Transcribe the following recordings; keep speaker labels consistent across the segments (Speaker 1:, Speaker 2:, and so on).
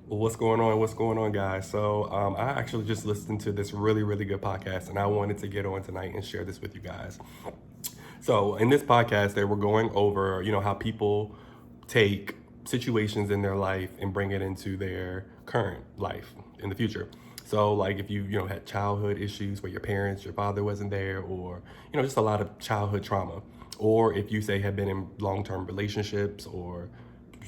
Speaker 1: What's going on? What's going on, guys? I actually just listened to this really, really good podcast, and I wanted to get on tonight and share this with you guys. So, in this podcast, they were going over, how people take situations in their life and bring it into their current life in the future. So, like if you had childhood issues where your father wasn't there, or just a lot of childhood trauma, or if you say have been in long-term relationships or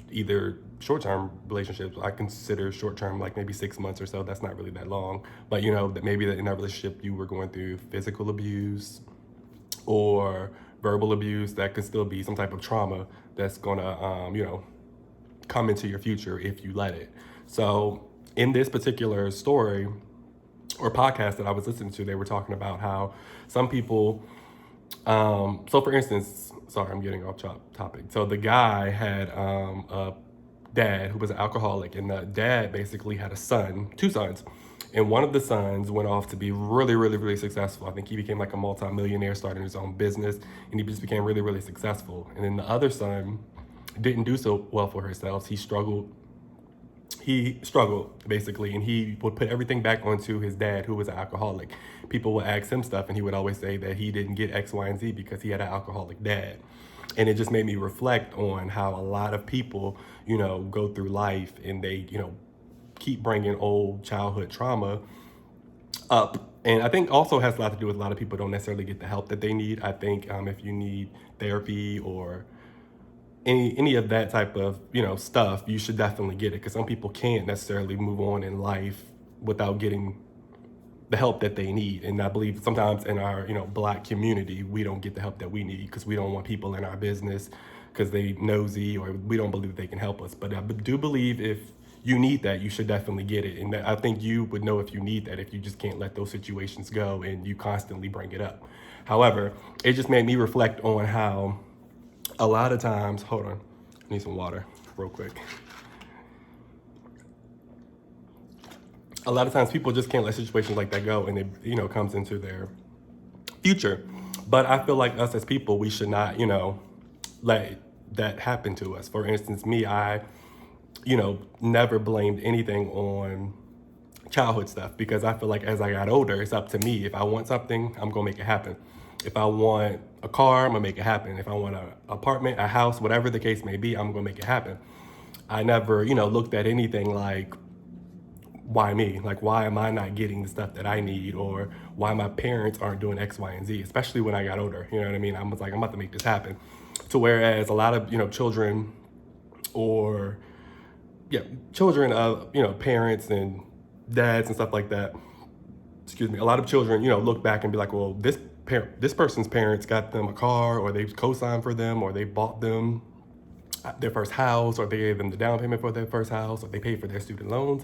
Speaker 1: either short-term relationships. I consider short-term like maybe 6 months or so. That's not really that long, but that maybe that in that relationship you were going through physical abuse or verbal abuse. That could still be some type of trauma that's gonna come into your future if you let it. So in this particular story or podcast that I was listening to, they were talking about how some people so for instance, sorry, I'm getting off topic. So the guy had a dad who was an alcoholic, and the dad basically had a son, two sons, and one of the sons went off to be really, really, really successful. I think he became like a multi-millionaire, starting his own business, and he just became really, really successful. And then the other son didn't do so well for himself. He struggled basically, and he would put everything back onto his dad, who was an alcoholic. People would ask him stuff, and he would always say that he didn't get X, Y, and Z because he had an alcoholic dad. And it just made me reflect on how a lot of people, go through life and they, keep bringing old childhood trauma up. And I think also has a lot to do with a lot of people don't necessarily get the help that they need. I think if you need therapy or any of that type of stuff, you should definitely get it, because some people can't necessarily move on in life without getting the help that they need. And I believe sometimes in our black community, we don't get the help that we need because we don't want people in our business because they nosy, or we don't believe they can help us. But I do believe if you need that, you should definitely get it. And I think you would know if you need that, if you just can't let those situations go and you constantly bring it up. However, it just made me reflect on how a lot of times, hold on, I need some water real quick. A lot of times people just can't let situations like that go, and it comes into their future. But I feel like us as people, we should not let that happen to us. For instance, me, I never blamed anything on childhood stuff, because I feel like as I got older, it's up to me. If I want something, I'm gonna make it happen. If I want a car, I'm gonna make it happen. If I want an apartment, a house, whatever the case may be, I'm gonna make it happen. I never looked at anything like, why me? Like, why am I not getting the stuff that I need, or why my parents aren't doing X, Y, and Z? Especially when I got older, you know what I mean? I was like, I'm about to make this happen. To whereas a lot of children, or yeah, children of parents and dads and stuff like that. Excuse me. A lot of children look back and be like, well, this person's parents got them a car, or they co-signed for them, or they bought them their first house, or they gave them the down payment for their first house, or they paid for their student loans.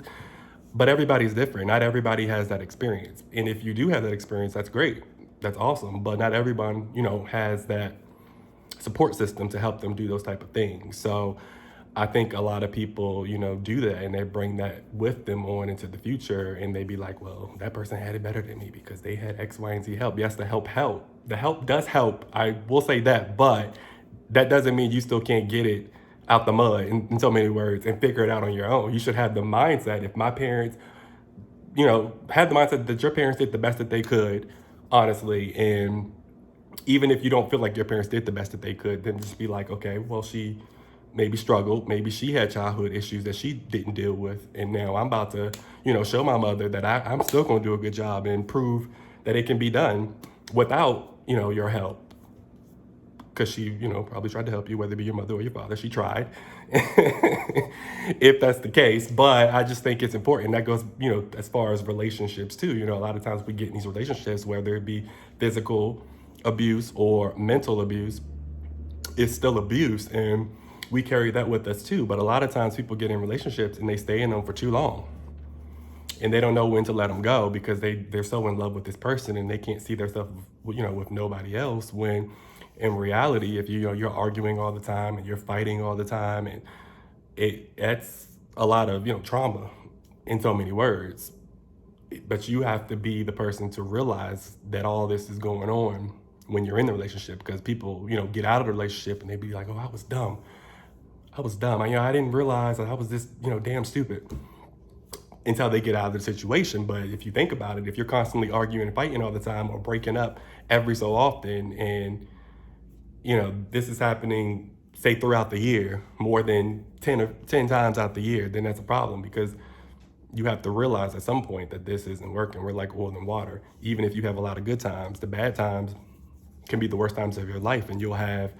Speaker 1: But everybody's different. Not everybody has that experience. And if you do have that experience, that's great. That's awesome. But not everyone, has that support system to help them do those type of things. So I think a lot of people, do that, and they bring that with them on into the future, and they be like, well, that person had it better than me because they had X, Y, and Z help. Yes, the help. The help does help. I will say that, but that doesn't mean you still can't get it out the mud in so many words and figure it out on your own. You should have the mindset, if my parents, had the mindset that your parents did the best that they could, honestly, and even if you don't feel like your parents did the best that they could, then just be like, okay, well, she maybe struggled, maybe she had childhood issues that she didn't deal with, and now I'm about to, show my mother that I'm still going to do a good job and prove that it can be done without, your help, because she, probably tried to help you, whether it be your mother or your father. She tried, if that's the case. But I just think it's important. That goes, as far as relationships too. A lot of times we get in these relationships, whether it be physical abuse or mental abuse, it's still abuse, and we carry that with us too. But a lot of times people get in relationships and they stay in them for too long, and they don't know when to let them go because they're so in love with this person, and they can't see themselves with nobody else. When in reality, if you're arguing all the time and you're fighting all the time, and that's a lot of trauma in so many words. But you have to be the person to realize that all this is going on when you're in the relationship, because people get out of the relationship and they be like, oh, I was dumb. I was dumb. I didn't realize that I was this damn stupid. until they get out of the situation. But if you think about it, if you're constantly arguing and fighting all the time or breaking up every so often, and this is happening, say, throughout the year, more than 10 times out the year, then that's a problem, because you have to realize at some point that this isn't working. We're like oil and water. Even if you have a lot of good times, the bad times can be the worst times of your life, and you'll have,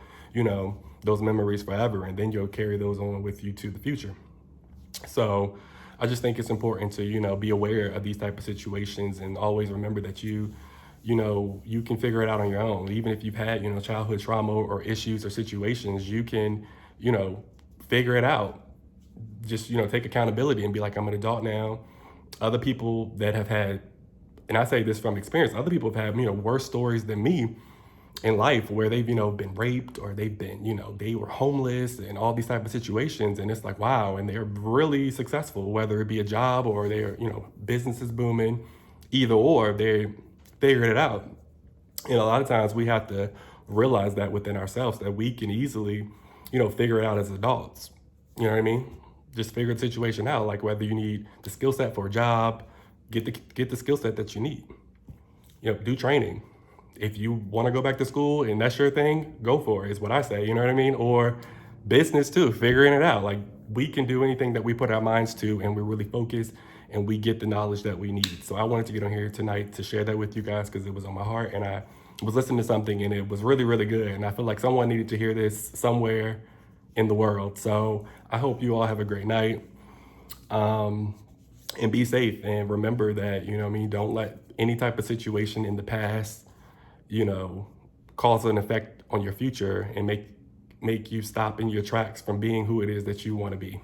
Speaker 1: those memories forever, and then you'll carry those on with you to the future. So I just think it's important to, be aware of these type of situations, and always remember that you can figure it out on your own. Even if you've had, childhood trauma or issues or situations, you can, figure it out. Just, take accountability and be like, I'm an adult now. Other people that have had, and I say this from experience, other people have had, worse stories than me in life, where they've, been raped, or they've been, they were homeless and all these type of situations. And it's like, wow. And they're really successful, whether it be a job or their, business is booming, either or, they figured it out. And a lot of times we have to realize that within ourselves, that we can easily, figure it out as adults. You know what I mean? Just figure the situation out. Like, whether you need the skill set for a job, get the skill set that you need. Do training. If you want to go back to school and that's your thing, go for it, is what I say. You know what I mean? Or business too, figuring it out. Like, we can do anything that we put our minds to, and we're really focused, and we get the knowledge that we need. So I wanted to get on here tonight to share that with you guys, because it was on my heart, and I was listening to something and it was really, really good. And I feel like someone needed to hear this somewhere in the world. So I hope you all have a great night, and be safe. And remember that, don't let any type of situation in the past, cause an effect on your future, and make you stop in your tracks from being who it is that you want to be.